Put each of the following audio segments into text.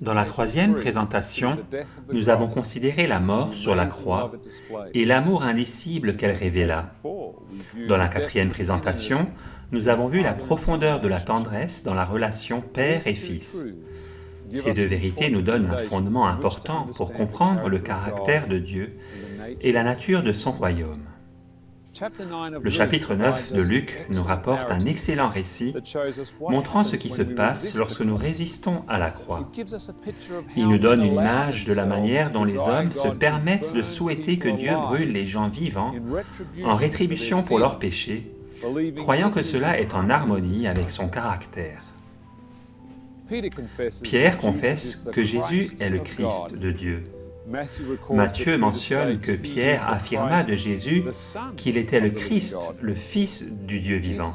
Dans la troisième présentation, nous avons considéré la mort sur la croix et l'amour indicible qu'elle révéla. Dans la quatrième présentation, nous avons vu la profondeur de la tendresse dans la relation père et fils. Ces deux vérités nous donnent un fondement important pour comprendre le caractère de Dieu et la nature de son royaume. Le chapitre 9 de Luc nous rapporte un excellent récit montrant ce qui se passe lorsque nous résistons à la croix. Il nous donne une image de la manière dont les hommes se permettent de souhaiter que Dieu brûle les gens vivants en rétribution pour leurs péchés, croyant que cela est en harmonie avec son caractère. Pierre confesse que Jésus est le Christ de Dieu. Matthieu mentionne que Pierre affirma de Jésus qu'il était le Christ, le Fils du Dieu vivant.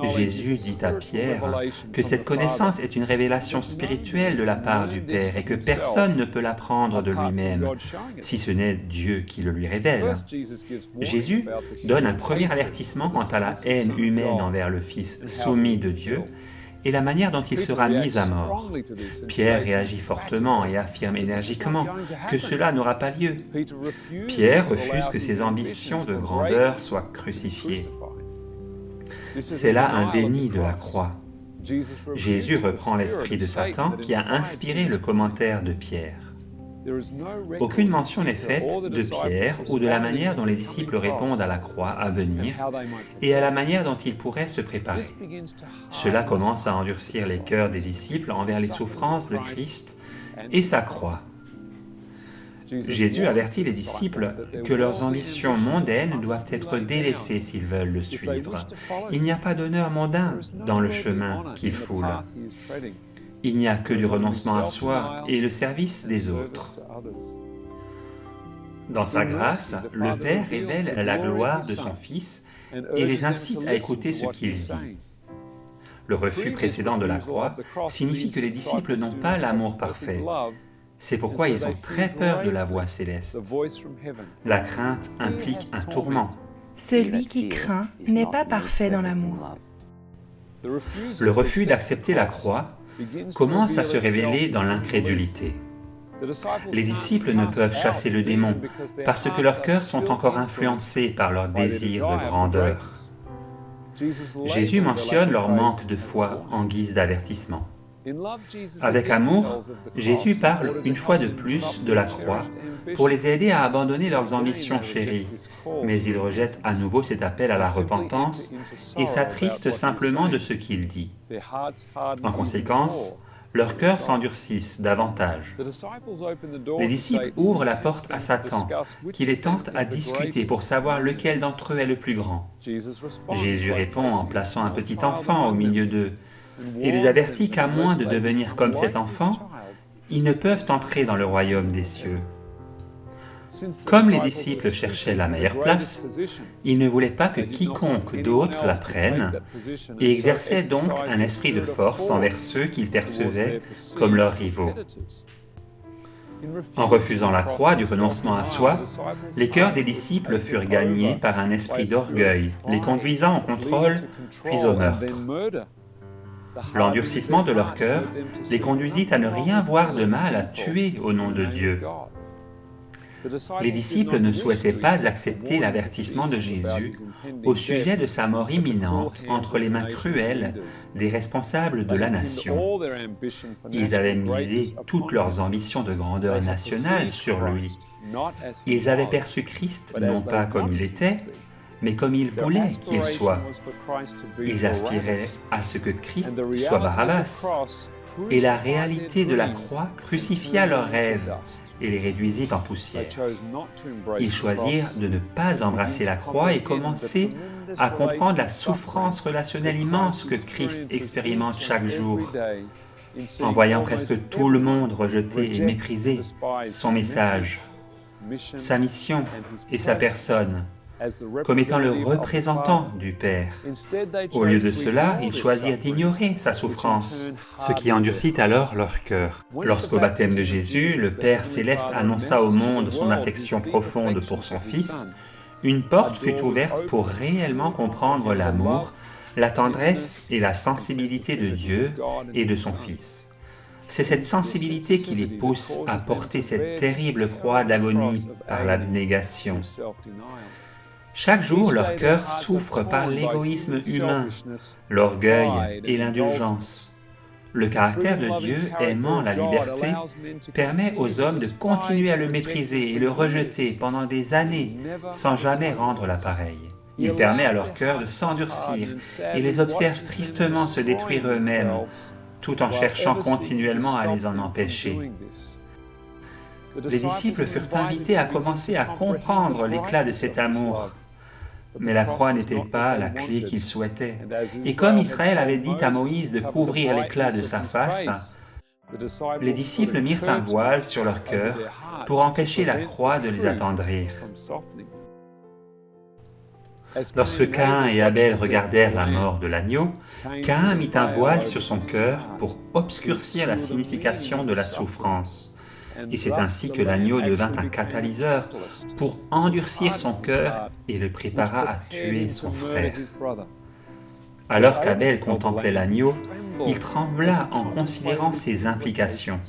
Jésus dit à Pierre que cette connaissance est une révélation spirituelle de la part du Père et que personne ne peut l'apprendre de lui-même, si ce n'est Dieu qui le lui révèle. Jésus donne un premier avertissement quant à la haine humaine envers le Fils soumis de Dieu, et la manière dont il sera mis à mort. Pierre réagit fortement et affirme énergiquement que cela n'aura pas lieu. Pierre refuse que ses ambitions de grandeur soient crucifiées. C'est là un déni de la croix. Jésus reprend l'esprit de Satan qui a inspiré le commentaire de Pierre. Aucune mention n'est faite de Pierre ou de la manière dont les disciples répondent à la croix à venir et à la manière dont ils pourraient se préparer. Cela commence à endurcir les cœurs des disciples envers les souffrances de Christ et sa croix. Jésus avertit les disciples que leurs ambitions mondaines doivent être délaissées s'ils veulent le suivre. Il n'y a pas d'honneur mondain dans le chemin qu'il foule. Il n'y a que du renoncement à soi et le service des autres. Dans sa grâce, le Père révèle la gloire de son Fils et les incite à écouter ce qu'il dit. Le refus précédent de la croix signifie que les disciples n'ont pas l'amour parfait. C'est pourquoi ils ont très peur de la voix céleste. La crainte implique un tourment. Celui qui craint n'est pas parfait dans l'amour. Le refus d'accepter la croix commence à se révéler dans l'incrédulité. Les disciples ne peuvent chasser le démon parce que leurs cœurs sont encore influencés par leur désir de grandeur. Jésus mentionne leur manque de foi en guise d'avertissement. Avec amour, Jésus parle une fois de plus de la croix pour les aider à abandonner leurs ambitions chéries, mais il rejette à nouveau cet appel à la repentance et s'attriste simplement de ce qu'il dit. En conséquence, leurs cœurs s'endurcissent davantage. Les disciples ouvrent la porte à Satan, qui les tente à discuter pour savoir lequel d'entre eux est le plus grand. Jésus répond en plaçant un petit enfant au milieu d'eux, et les avertit qu'à moins de devenir comme cet enfant, ils ne peuvent entrer dans le royaume des cieux. Comme les disciples cherchaient la meilleure place, ils ne voulaient pas que quiconque d'autre la prenne et exerçaient donc un esprit de force envers ceux qu'ils percevaient comme leurs rivaux. En refusant la croix du renoncement à soi, les cœurs des disciples furent gagnés par un esprit d'orgueil, les conduisant au contrôle puis au meurtre. L'endurcissement de leur cœur les conduisit à ne rien voir de mal à tuer au nom de Dieu. Les disciples ne souhaitaient pas accepter l'avertissement de Jésus au sujet de sa mort imminente entre les mains cruelles des responsables de la nation. Ils avaient misé toutes leurs ambitions de grandeur nationale sur lui. Ils avaient perçu Christ non pas comme il était, mais comme ils voulaient qu'il soit. Ils aspiraient à ce que Christ soit Barabbas, et la réalité de la croix crucifia leurs rêves et les réduisit en poussière. Ils choisirent de ne pas embrasser la croix et commencer à comprendre la souffrance relationnelle immense que Christ expérimente chaque jour, en voyant presque tout le monde rejeter et mépriser son message, sa mission et sa personne, comme étant le représentant du Père. Au lieu de cela, ils choisirent d'ignorer sa souffrance, ce qui endurcit alors leur cœur. Lorsqu'au baptême de Jésus, le Père céleste annonça au monde son affection profonde pour son Fils, une porte fut ouverte pour réellement comprendre l'amour, la tendresse et la sensibilité de Dieu et de son Fils. C'est cette sensibilité qui les pousse à porter cette terrible croix d'agonie par l'abnégation. Chaque jour, leur cœur souffre par l'égoïsme humain, l'orgueil et l'indulgence. Le caractère de Dieu, aimant la liberté, permet aux hommes de continuer à le mépriser et le rejeter pendant des années sans jamais rendre la pareille. Il permet à leur cœur de s'endurcir et les observe tristement se détruire eux-mêmes, tout en cherchant continuellement à les en empêcher. Les disciples furent invités à commencer à comprendre l'éclat de cet amour, mais la croix n'était pas la clé qu'ils souhaitaient. Et comme Israël avait dit à Moïse de couvrir l'éclat de sa face, les disciples mirent un voile sur leur cœur pour empêcher la croix de les attendrir. Lorsque Caïn et Abel regardèrent la mort de l'agneau, Caïn mit un voile sur son cœur pour obscurcir la signification de la souffrance. Et c'est ainsi que l'agneau devint un catalyseur pour endurcir son cœur et le prépara à tuer son frère. Alors qu'Abel contemplait l'agneau, il trembla en considérant ses implications.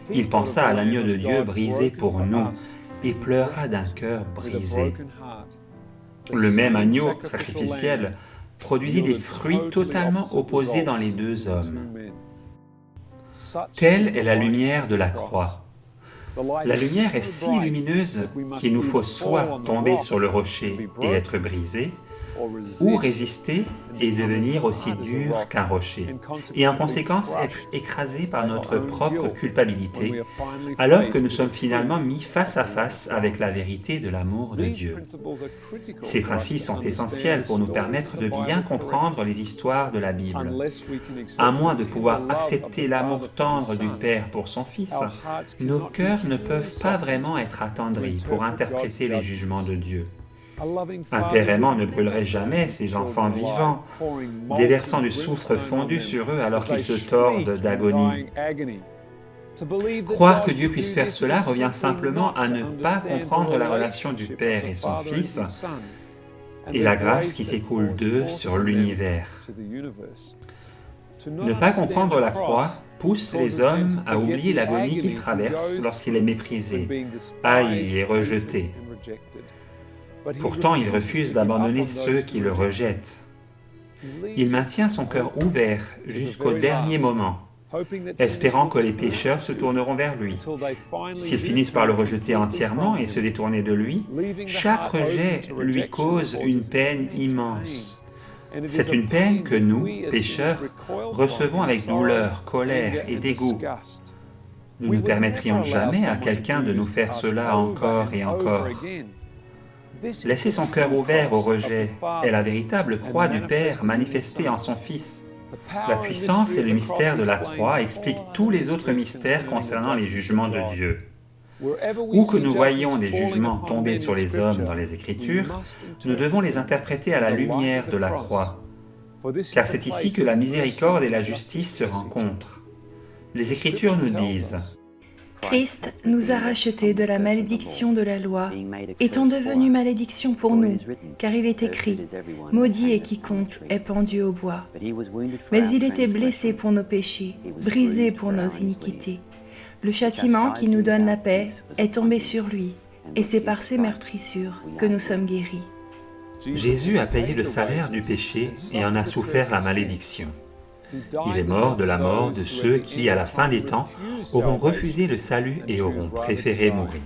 Il pensa à l'agneau de Dieu brisé pour nous et pleura d'un cœur brisé. Le même agneau sacrificiel produisit des fruits totalement opposés dans les deux hommes. Telle est la lumière de la croix. La lumière est si lumineuse qu'il nous faut soit tomber sur le rocher et être brisé, ou résister et devenir aussi dur qu'un rocher, et en conséquence être écrasé par notre propre culpabilité, alors que nous sommes finalement mis face à face avec la vérité de l'amour de Dieu. Ces principes sont essentiels pour nous permettre de bien comprendre les histoires de la Bible. À moins de pouvoir accepter l'amour tendre du Père pour son Fils, nos cœurs ne peuvent pas vraiment être attendris pour interpréter les jugements de Dieu. Un père aimant ne brûlerait jamais ses enfants vivants, déversant du soufre fondu sur eux alors qu'ils se tordent d'agonie. Croire que Dieu puisse faire cela revient simplement à ne pas comprendre la relation du Père et son Fils et la grâce qui s'écoule d'eux sur l'univers. Ne pas comprendre la croix pousse les hommes à oublier l'agonie qu'ils traversent lorsqu'il est méprisé, haï et rejeté. Pourtant, il refuse d'abandonner ceux qui le rejettent. Il maintient son cœur ouvert jusqu'au dernier moment, espérant que les pécheurs se tourneront vers lui. S'ils finissent par le rejeter entièrement et se détourner de lui, chaque rejet lui cause une peine immense. C'est une peine que nous, pécheurs, recevons avec douleur, colère et dégoût. Nous ne permettrions jamais à quelqu'un de nous faire cela encore et encore. Laisser son cœur ouvert au rejet est la véritable croix du Père manifestée en son Fils. La puissance et le mystère de la croix expliquent tous les autres mystères concernant les jugements de Dieu. Où que nous voyons des jugements tomber sur les hommes dans les Écritures, nous devons les interpréter à la lumière de la croix, car c'est ici que la miséricorde et la justice se rencontrent. Les Écritures nous disent: Christ nous a rachetés de la malédiction de la loi, étant devenu malédiction pour nous, car il est écrit, « Maudit est quiconque est pendu au bois. » Mais il était blessé pour nos péchés, brisé pour nos iniquités. Le châtiment qui nous donne la paix est tombé sur lui, et c'est par ses meurtrissures que nous sommes guéris. Jésus a payé le salaire du péché et en a souffert la malédiction. Il est mort de la mort de ceux qui, à la fin des temps, auront refusé le salut et auront préféré mourir.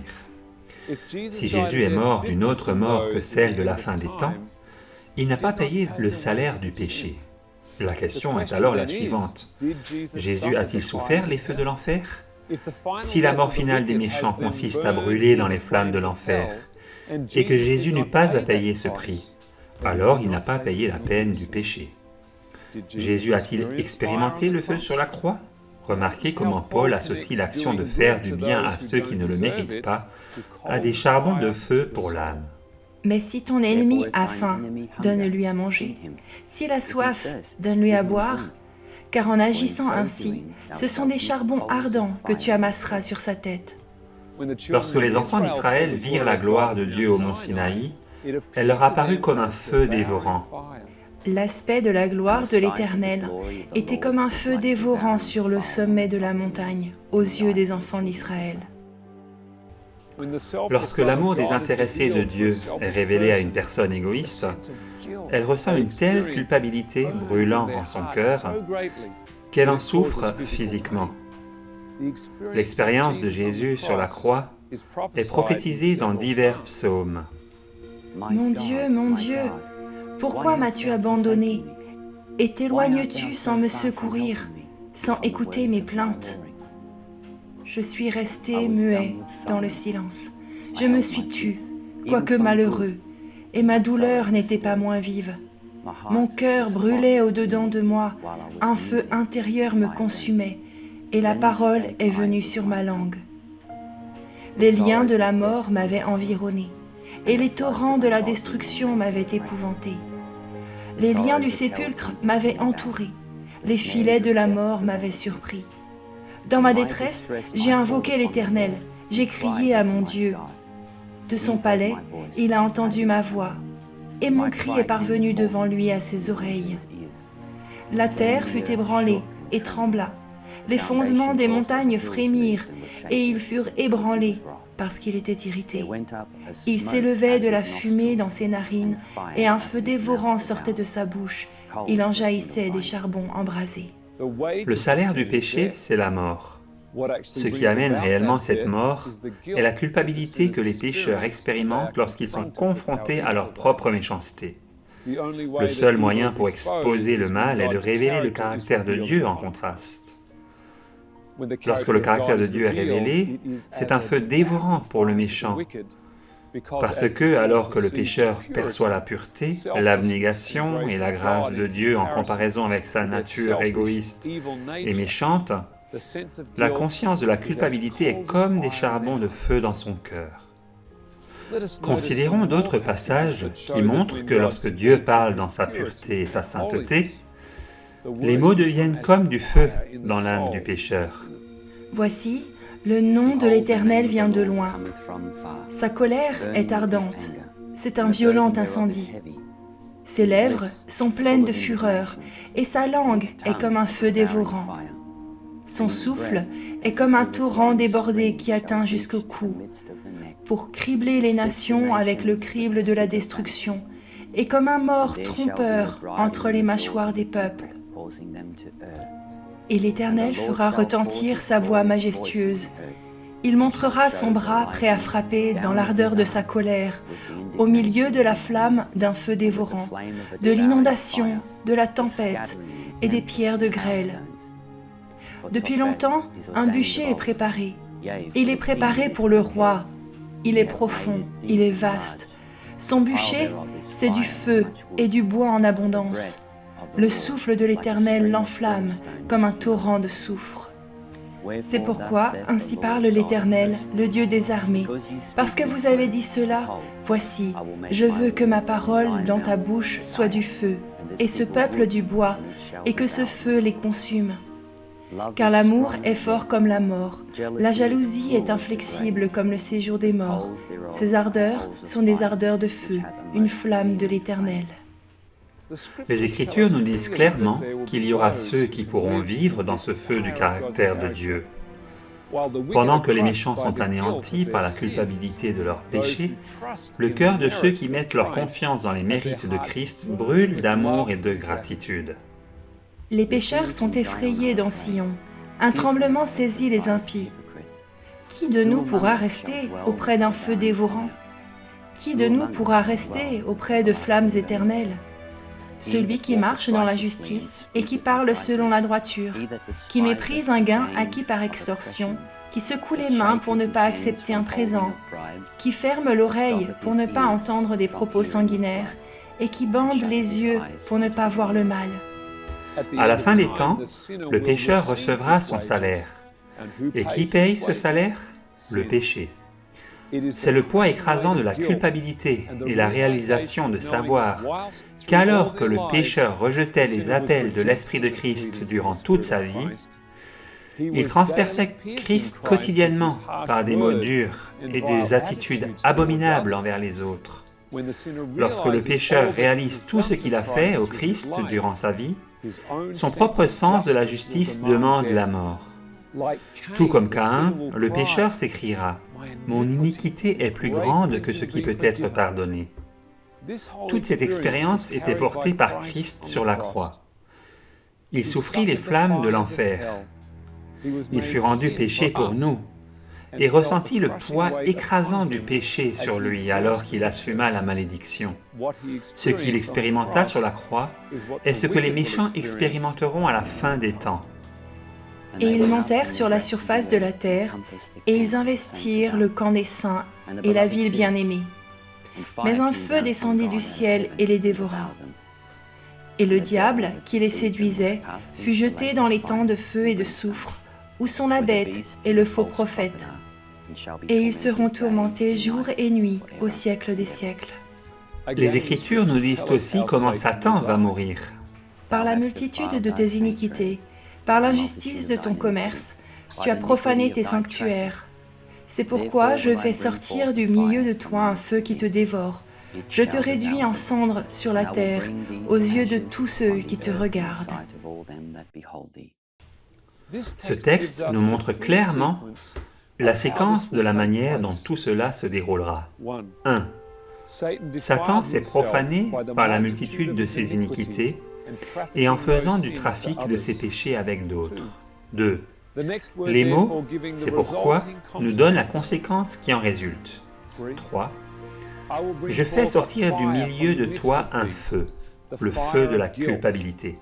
Si Jésus est mort d'une autre mort que celle de la fin des temps, il n'a pas payé le salaire du péché. La question est alors la suivante. Jésus a-t-il souffert les feux de l'enfer? Si la mort finale des méchants consiste à brûler dans les flammes de l'enfer, et que Jésus n'eut pas à payer ce prix, alors il n'a pas payé la peine du péché. Jésus a-t-il expérimenté le feu sur la croix? Remarquez comment Paul associe l'action de faire du bien à ceux qui ne le méritent pas à des charbons de feu pour l'âme. Mais si ton ennemi a faim, donne-lui à manger. S'il a soif, donne-lui à boire. Car en agissant ainsi, ce sont des charbons ardents que tu amasseras sur sa tête. Lorsque les enfants d'Israël virent la gloire de Dieu au mont Sinaï, elle leur apparut comme un feu dévorant. L'aspect de la gloire de l'Éternel était comme un feu dévorant sur le sommet de la montagne, aux yeux des enfants d'Israël. Lorsque l'amour désintéressé de Dieu est révélé à une personne égoïste, elle ressent une telle culpabilité brûlant en son cœur qu'elle en souffre physiquement. L'expérience de Jésus sur la croix est prophétisée dans divers psaumes. Mon Dieu, pourquoi m'as-tu abandonné? Et t'éloignes-tu sans me secourir, sans écouter mes plaintes? Je suis resté muet dans le silence. Je me suis tu, quoique malheureux, et ma douleur n'était pas moins vive. Mon cœur brûlait au-dedans de moi, un feu intérieur me consumait, et la parole est venue sur ma langue. Les liens de la mort m'avaient environné, et les torrents de la destruction m'avaient épouvanté. Les liens du sépulcre m'avaient entouré, les filets de la mort m'avaient surpris. Dans ma détresse, j'ai invoqué l'Éternel, j'ai crié à mon Dieu. De son palais, il a entendu ma voix, et mon cri est parvenu devant lui à ses oreilles. La terre fut ébranlée et trembla, les fondements des montagnes frémirent, et ils furent ébranlés parce qu'il était irrité. Il s'élevait de la fumée dans ses narines, et un feu dévorant sortait de sa bouche, il en jaillissait des charbons embrasés. Le salaire du péché, c'est la mort. Ce qui amène réellement cette mort est la culpabilité que les pécheurs expérimentent lorsqu'ils sont confrontés à leur propre méchanceté. Le seul moyen pour exposer le mal est de révéler le caractère de Dieu en contraste. Lorsque le caractère de Dieu est révélé, c'est un feu dévorant pour le méchant, parce que, alors que le pécheur perçoit la pureté, l'abnégation et la grâce de Dieu en comparaison avec sa nature égoïste et méchante, la conscience de la culpabilité est comme des charbons de feu dans son cœur. Considérons d'autres passages qui montrent que lorsque Dieu parle dans sa pureté et sa sainteté, les mots deviennent comme du feu dans l'âme du pécheur. Voici, le nom de l'Éternel vient de loin. Sa colère est ardente, c'est un violent incendie. Ses lèvres sont pleines de fureur, et sa langue est comme un feu dévorant. Son souffle est comme un torrent débordé qui atteint jusqu'au cou, pour cribler les nations avec le crible de la destruction, et comme un mors trompeur entre les mâchoires des peuples. Et l'Éternel fera retentir sa voix majestueuse. Il montrera son bras prêt à frapper dans l'ardeur de sa colère, au milieu de la flamme d'un feu dévorant, de l'inondation, de la tempête et des pierres de grêle. Depuis longtemps, un bûcher est préparé. Il est préparé pour le roi. Il est profond, il est vaste. Son bûcher, c'est du feu et du bois en abondance. Le souffle de l'Éternel l'enflamme comme un torrent de soufre. C'est pourquoi, ainsi parle l'Éternel, le Dieu des armées. Parce que vous avez dit cela, voici, je veux que ma parole dans ta bouche soit du feu, et ce peuple du bois, et que ce feu les consume. Car l'amour est fort comme la mort, la jalousie est inflexible comme le séjour des morts. Ses ardeurs sont des ardeurs de feu, une flamme de l'Éternel. Les Écritures nous disent clairement qu'il y aura ceux qui pourront vivre dans ce feu du caractère de Dieu. Pendant que les méchants sont anéantis par la culpabilité de leurs péchés, le cœur de ceux qui mettent leur confiance dans les mérites de Christ brûle d'amour et de gratitude. Les pécheurs sont effrayés dans Sion, un tremblement saisit les impies. Qui de nous pourra rester auprès d'un feu dévorant? Qui de nous pourra rester auprès de flammes éternelles? Celui qui marche dans la justice et qui parle selon la droiture, qui méprise un gain acquis par extorsion, qui secoue les mains pour ne pas accepter un présent, qui ferme l'oreille pour ne pas entendre des propos sanguinaires, et qui bande les yeux pour ne pas voir le mal. À la fin des temps, le pécheur recevra son salaire. Et qui paye ce salaire? Le péché. C'est le poids écrasant de la culpabilité et la réalisation de savoir qu'alors que le pécheur rejetait les appels de l'Esprit de Christ durant toute sa vie, il transperçait Christ quotidiennement par des mots durs et des attitudes abominables envers les autres. Lorsque le pécheur réalise tout ce qu'il a fait au Christ durant sa vie, son propre sens de la justice demande la mort. Tout comme Caïn, le pécheur s'écriera « Mon iniquité est plus grande que ce qui peut être pardonné ». Toute cette expérience était portée par Christ sur la croix. Il souffrit les flammes de l'enfer. Il fut rendu péché pour nous et ressentit le poids écrasant du péché sur lui alors qu'il assuma la malédiction. Ce qu'il expérimenta sur la croix est ce que les méchants expérimenteront à la fin des temps. Et ils montèrent sur la surface de la terre, et ils investirent le camp des saints et la ville bien-aimée. Mais un feu descendit du ciel et les dévora. Et le diable, qui les séduisait, fut jeté dans les temps de feu et de soufre, où sont la bête et le faux prophète. Et ils seront tourmentés jour et nuit au siècle des siècles. Les Écritures nous disent aussi comment Satan va mourir. Par la multitude de tes iniquités, par l'injustice de ton commerce, tu as profané tes sanctuaires. C'est pourquoi je fais sortir du milieu de toi un feu qui te dévore. Je te réduis en cendres sur la terre, aux yeux de tous ceux qui te regardent. Ce texte nous montre clairement la séquence de la manière dont tout cela se déroulera. 1. Satan s'est profané par la multitude de ses iniquités et en faisant du trafic de ses péchés avec d'autres. 2. Les mots « c'est pourquoi » nous donnent la conséquence qui en résulte. 3. Je fais sortir du milieu de toi un feu, le feu de la culpabilité.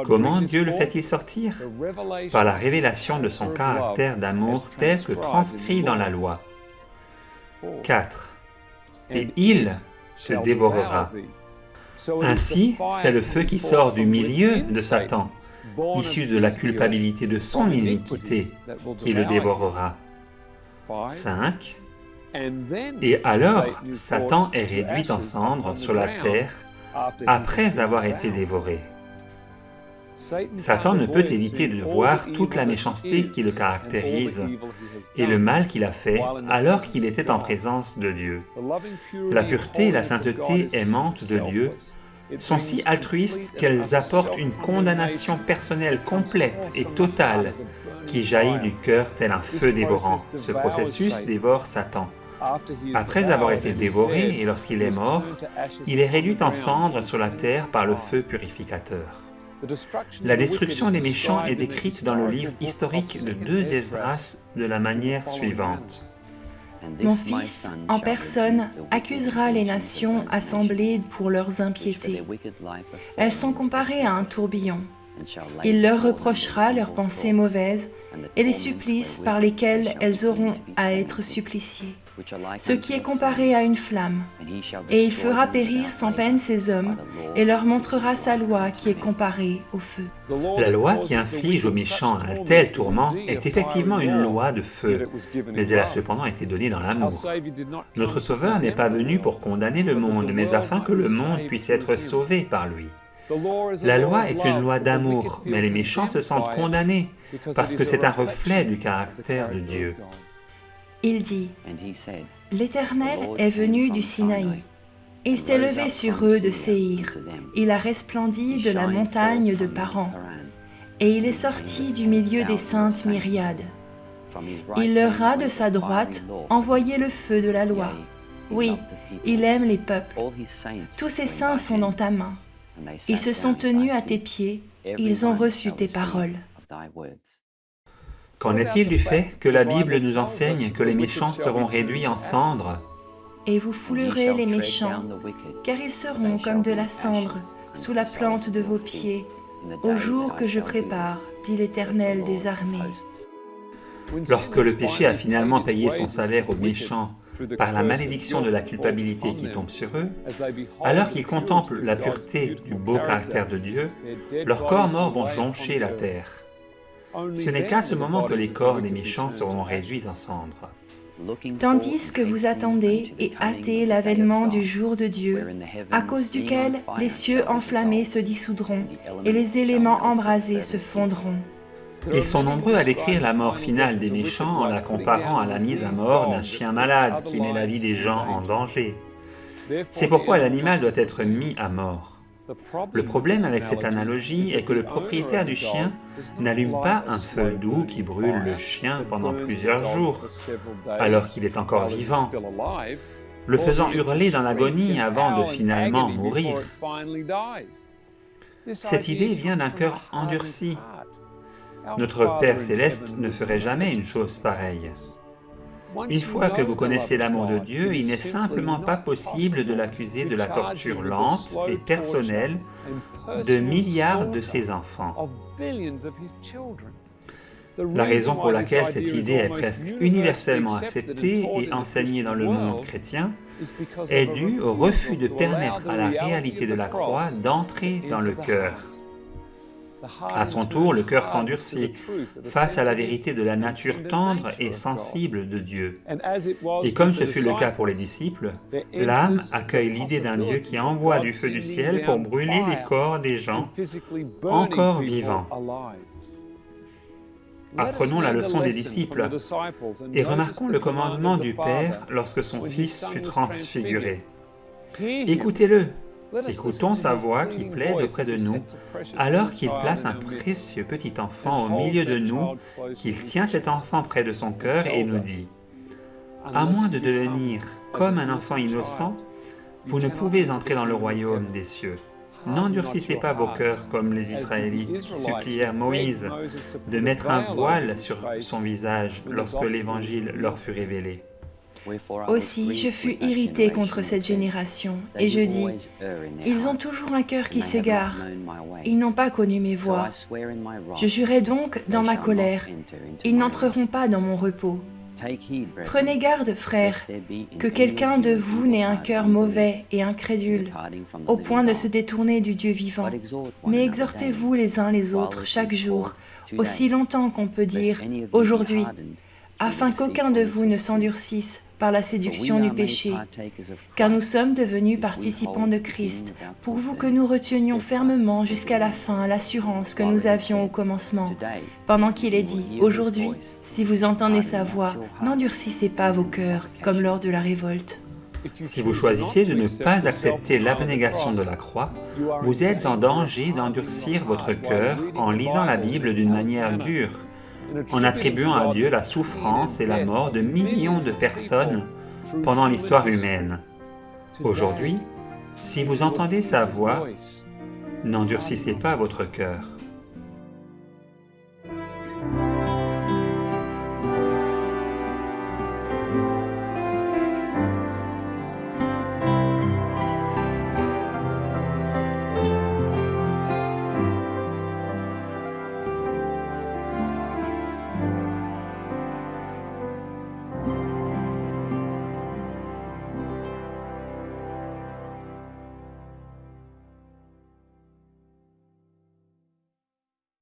Comment Dieu le fait-il sortir? Par la révélation de son caractère d'amour tel que transcrit dans la loi. 4. Et il te dévorera. Ainsi, c'est le feu qui sort du milieu de Satan, issu de la culpabilité de son iniquité, qui le dévorera. 5. Et alors, Satan est réduit en cendres sur la terre après avoir été dévoré. Satan ne peut éviter de voir toute la méchanceté qui le caractérise et le mal qu'il a fait alors qu'il était en présence de Dieu. La pureté et la sainteté aimantes de Dieu sont si altruistes qu'elles apportent une condamnation personnelle complète et totale qui jaillit du cœur tel un feu dévorant. Ce processus dévore Satan. Après avoir été dévoré et lorsqu'il est mort, il est réduit en cendres sur la terre par le feu purificateur. La destruction des méchants est décrite dans le livre historique de 2 Esdras de la manière suivante. Mon fils, en personne, accusera les nations assemblées pour leurs impiétés. Elles sont comparées à un tourbillon. Il leur reprochera leurs pensées mauvaises et les supplices par lesquels elles auront à être suppliciées, ce qui est comparé à une flamme. Et il fera périr sans peine ces hommes et leur montrera sa loi qui est comparée au feu. La loi qui inflige aux méchants un tel tourment est effectivement une loi de feu, mais elle a cependant été donnée dans l'amour. Notre Sauveur n'est pas venu pour condamner le monde, mais afin que le monde puisse être sauvé par lui. La loi est une loi d'amour, mais les méchants se sentent condamnés parce que c'est un reflet du caractère de Dieu. Il dit, « L'Éternel est venu du Sinaï. Il s'est levé sur eux de Séhir. Il a resplendi de la montagne de Paran. Et il est sorti du milieu des saintes myriades. Il leur a de sa droite envoyé le feu de la loi. Oui, il aime les peuples. Tous ses saints sont dans ta main. Ils se sont tenus à tes pieds, ils ont reçu tes paroles. » Qu'en est-il du fait que la Bible nous enseigne que les méchants seront réduits en cendres? Et vous foulerez les méchants, car ils seront comme de la cendre sous la plante de vos pieds, au jour que je prépare, dit l'Éternel des armées. Lorsque le péché a finalement payé son salaire aux méchants par la malédiction de la culpabilité qui tombe sur eux, alors qu'ils contemplent la pureté du beau caractère de Dieu, leurs corps morts vont joncher la terre. Ce n'est qu'à ce moment que les corps des méchants seront réduits en cendres. Tandis que vous attendez et hâtez l'avènement du jour de Dieu, à cause duquel les cieux enflammés se dissoudront et les éléments embrasés se fondront. Ils sont nombreux à décrire la mort finale des méchants en la comparant à la mise à mort d'un chien malade qui met la vie des gens en danger. C'est pourquoi l'animal doit être mis à mort. Le problème avec cette analogie est que le propriétaire du chien n'allume pas un feu doux qui brûle le chien pendant plusieurs jours, alors qu'il est encore vivant, le faisant hurler dans l'agonie avant de finalement mourir. Cette idée vient d'un cœur endurci. Notre Père Céleste ne ferait jamais une chose pareille. Une fois que vous connaissez l'amour de Dieu, il n'est simplement pas possible de l'accuser de la torture lente et personnelle de milliards de ses enfants. La raison pour laquelle cette idée est presque universellement acceptée et enseignée dans le monde chrétien est due au refus de permettre à la réalité de la croix d'entrer dans le cœur. À son tour, le cœur s'endurcit face à la vérité de la nature tendre et sensible de Dieu. Et comme ce fut le cas pour les disciples, l'âme accueille l'idée d'un Dieu qui envoie du feu du ciel pour brûler les corps des gens encore vivants. Apprenons la leçon des disciples et remarquons le commandement du Père lorsque son Fils fut transfiguré. Écoutez-le. Écoutons sa voix qui plaide auprès de nous, alors qu'il place un précieux petit enfant au milieu de nous, qu'il tient cet enfant près de son cœur et nous dit « À moins de devenir comme un enfant innocent, vous ne pouvez entrer dans le royaume des cieux. N'endurcissez pas vos cœurs comme les Israélites qui supplièrent Moïse de mettre un voile sur son visage lorsque l'Évangile leur fut révélé. » Aussi, je fus irrité contre cette génération, et je dis, ils ont toujours un cœur qui s'égare, ils n'ont pas connu mes voies. Je jurai donc dans ma colère, ils n'entreront pas dans mon repos. Prenez garde, frères, que quelqu'un de vous n'ait un cœur mauvais et incrédule, au point de se détourner du Dieu vivant. Mais exhortez-vous les uns les autres chaque jour, aussi longtemps qu'on peut dire « aujourd'hui », afin qu'aucun de vous ne s'endurcisse par la séduction du péché, car nous sommes devenus participants de Christ, pourvu que nous retenions fermement jusqu'à la fin l'assurance que nous avions au commencement, pendant qu'il est dit « Aujourd'hui, si vous entendez sa voix, n'endurcissez pas vos cœurs, comme lors de la révolte. » Si vous choisissez de ne pas accepter l'abnégation de la croix, vous êtes en danger d'endurcir votre cœur en lisant la Bible d'une manière dure, en attribuant à Dieu la souffrance et la mort de millions de personnes pendant l'histoire humaine. Aujourd'hui, si vous entendez sa voix, n'endurcissez pas votre cœur.